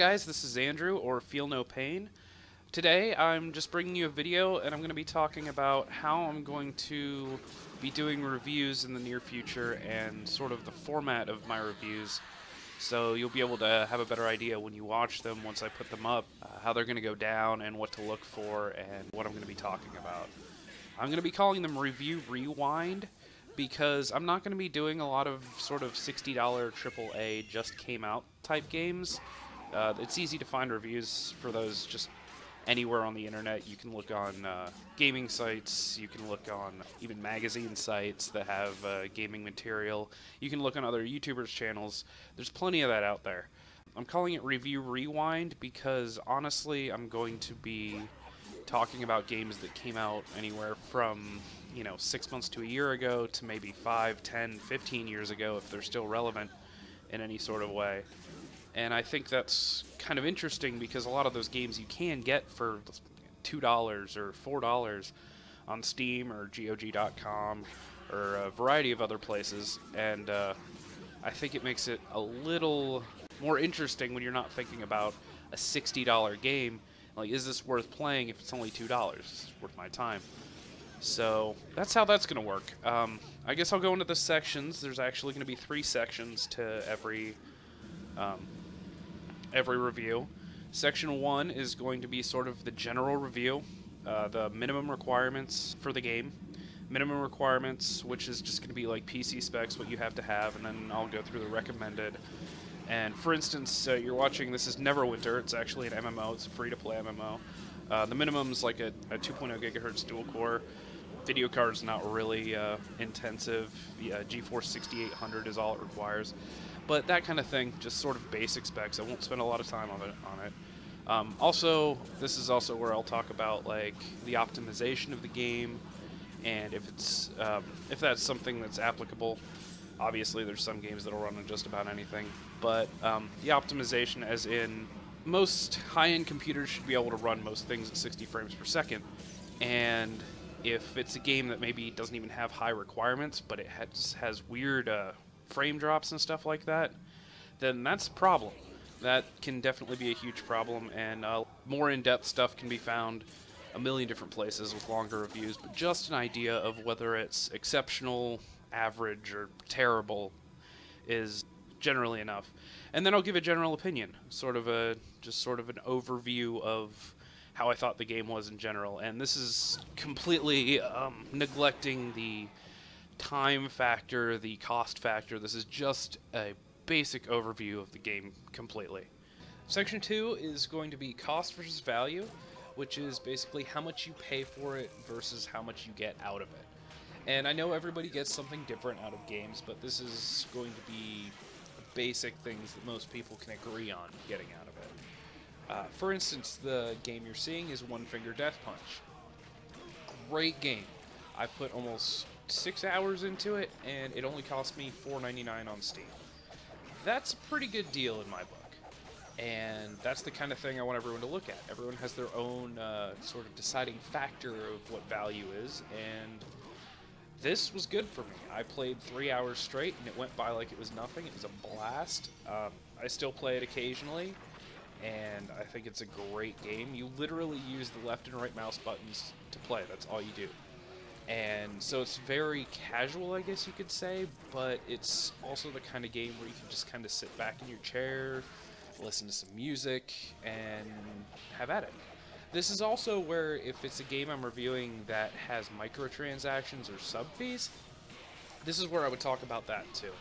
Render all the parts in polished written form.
guys, this is Andrew, or Feel No Pain. Today I'm just bringing you a video and I'm going to be talking about how I'm going to be doing reviews in the near future and sort of the format of my reviews, so you'll be able to have a better idea when you watch them once I put them up, how they're going to go down and what to look for and what I'm going to be talking about. I'm going to be calling them Review Rewind because I'm not going to be doing a lot of sort of $60 AAA just came out type games. It's easy to find reviews for those just anywhere on the internet. You can look on gaming sites, you can look on even magazine sites that have gaming material, you can look on other YouTubers' channels. There's plenty of that out there. I'm calling it Review Rewind because honestly I'm going to be talking about games that came out anywhere from 6 months to a year ago to maybe 5, 10, 15 years ago if they're still relevant in any sort of way. And I think that's kind of interesting because a lot of those games you can get for $2 or $4 on Steam or GOG.com or a variety of other places, and I think it makes it a little more interesting when you're not thinking about a $60 game. Like, is this worth playing if it's only $2? Is it worth my time? So that's how that's going to work. I guess I'll go into the sections. There's actually going to be 3 sections to every review. Section 1 is going to be sort of the general review, the minimum requirements for the game. Minimum requirements, which is just going to be like PC specs, what you have to have, and then I'll go through the recommended. And for instance, you're watching, this is Neverwinter. It's actually an MMO. It's a free-to-play MMO. The minimum's like a 2.0 gigahertz dual-core. Video card's not really intensive. GeForce 6800 is all it requires. But that kind of thing, just sort of basic specs. I won't spend a lot of time on it. Also, this is also where I'll talk about like the optimization of the game, and if that's something that's applicable. Obviously, there's some games that'll run on just about anything, but the optimization, as in most high-end computers should be able to run most things at 60 frames per second, and if it's a game that maybe doesn't even have high requirements, but it has weird frame drops and stuff like that, then that's a problem. That can definitely be a huge problem, and more in-depth stuff can be found a million different places with longer reviews, but just an idea of whether it's exceptional, average, or terrible is generally enough. And then I'll give a general opinion, just sort of an overview of how I thought the game was in general, and this is completely neglecting the time factor, the cost factor. This is just a basic overview of the game completely. Section 2 is going to be cost versus value, which is basically how much you pay for it versus how much you get out of it. And I know everybody gets something different out of games, but this is going to be basic things that most people can agree on getting out of it. For instance, the game you're seeing is One Finger Death Punch. Great game. I put almost 6 hours into it, and it only cost me $4.99 on Steam. That's a pretty good deal in my book, and that's the kind of thing I want everyone to look at. Everyone has their own sort of deciding factor of what value is, and this was good for me. I played 3 hours straight, and it went by like it was nothing. It was a blast. I still play it occasionally, and I think it's a great game. You literally use the left and right mouse buttons to play. That's all you do. And so it's very casual, I guess you could say, but it's also the kind of game where you can just kind of sit back in your chair, listen to some music, and have at it. This is also where, if it's a game I'm reviewing that has microtransactions or sub-fees, this is where I would talk about that too.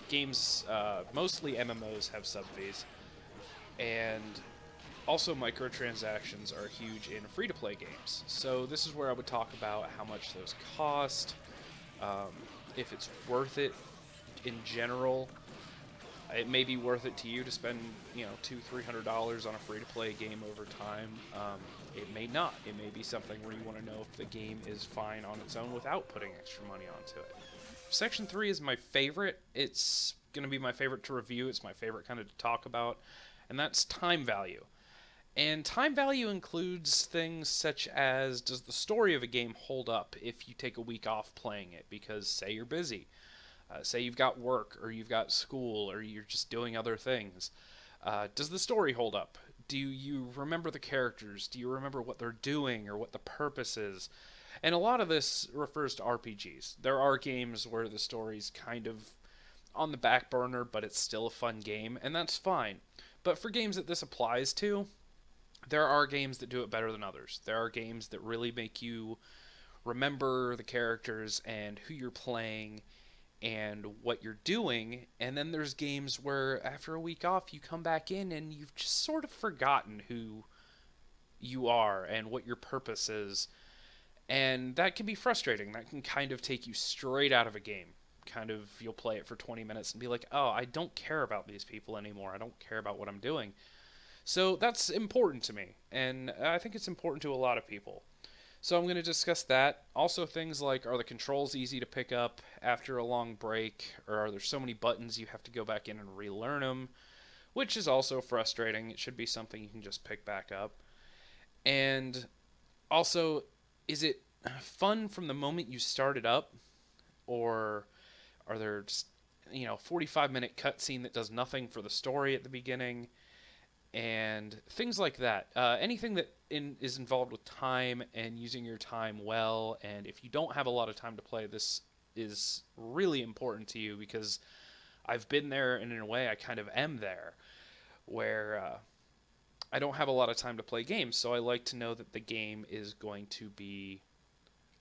Games, mostly MMOs, have sub-fees, and also microtransactions are huge in free-to-play games. So this is where I would talk about how much those cost, if it's worth it in general. It may be worth it to you to spend, $200-300 on a free-to-play game over time. It may not. It may be something where you want to know if the game is fine on its own without putting extra money onto it. Section 3 is my favorite. It's going to be my favorite to review. It's my favorite kind of to talk about, and that's time value. And time value includes things such as, does the story of a game hold up if you take a week off playing it? Because say you're busy. Say you've got work, or you've got school, or you're just doing other things. Does the story hold up? Do you remember the characters? Do you remember what they're doing or what the purpose is? And a lot of this refers to RPGs. There are games where the story's kind of on the back burner, but it's still a fun game, and that's fine. But for games that this applies to, there are games that do it better than others. There are games that really make you remember the characters and who you're playing and what you're doing, and then there's games where after a week off you come back in and you've just sort of forgotten who you are and what your purpose is, and that can be frustrating. That can kind of take you straight out of a game. Kind of, you'll play it for 20 minutes and be like, oh, I don't care about these people anymore. I don't care about what I'm doing. So that's important to me, and I think it's important to a lot of people. So I'm going to discuss that. Also things like, are the controls easy to pick up after a long break, or are there so many buttons you have to go back in and relearn them, which is also frustrating. It should be something you can just pick back up. And also, is it fun from the moment you start it up, or are there just, 45-minute cutscene that does nothing for the story at the beginning? And things like that. Anything that is involved with time and using your time well, and if you don't have a lot of time to play, this is really important to you, because I've been there, and in a way I kind of am there, where I don't have a lot of time to play games, so I like to know that the game is going to be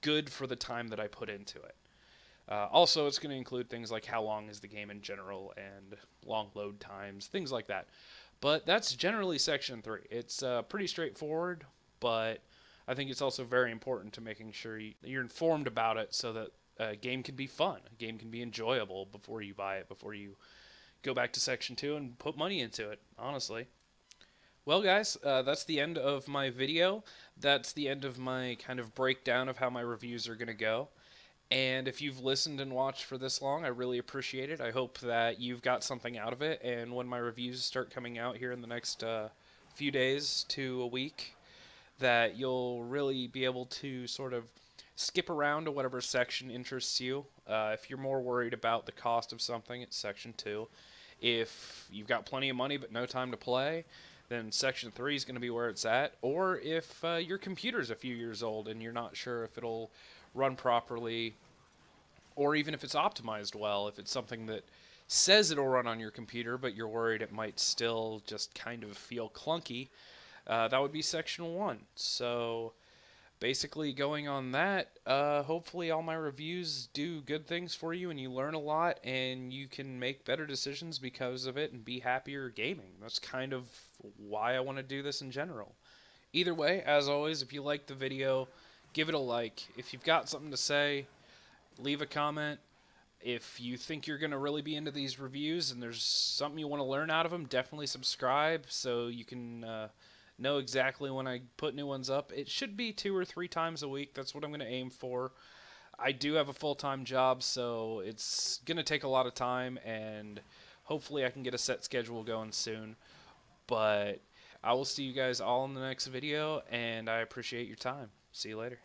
good for the time that I put into it. Also, it's going to include things like how long is the game in general, and long load times, things like that. But that's generally Section 3. It's pretty straightforward, but I think it's also very important to making sure you're informed about it, so that a game can be fun, a game can be enjoyable before you buy it, before you go back to Section 2 and put money into it, honestly. Well, guys, that's the end of my video. That's the end of my kind of breakdown of how my reviews are going to go. And if you've listened and watched for this long, I really appreciate it. I hope that you've got something out of it, and when my reviews start coming out here in the next few days to a week, that you'll really be able to sort of skip around to whatever section interests you. If you're more worried about the cost of something, it's Section 2. If you've got plenty of money but no time to play, then Section 3 is going to be where it's at. Or if your computer's a few years old and you're not sure if it'll run properly, or even if it's optimized well, if it's something that says it'll run on your computer but you're worried it might still just kind of feel clunky, that would be Section 1. So basically, going on that, hopefully all my reviews do good things for you and you learn a lot and you can make better decisions because of it and be happier gaming. That's kind of why I want to do this in general. Either way, as always, if you liked the video, give it a like. If you've got something to say, leave a comment. If you think you're going to really be into these reviews and there's something you want to learn out of them, definitely subscribe so you can know exactly when I put new ones up. It should be 2 or 3 times a week. That's what I'm going to aim for. I do have a full-time job, so it's going to take a lot of time, and hopefully I can get a set schedule going soon. But I will see you guys all in the next video, and I appreciate your time. See you later.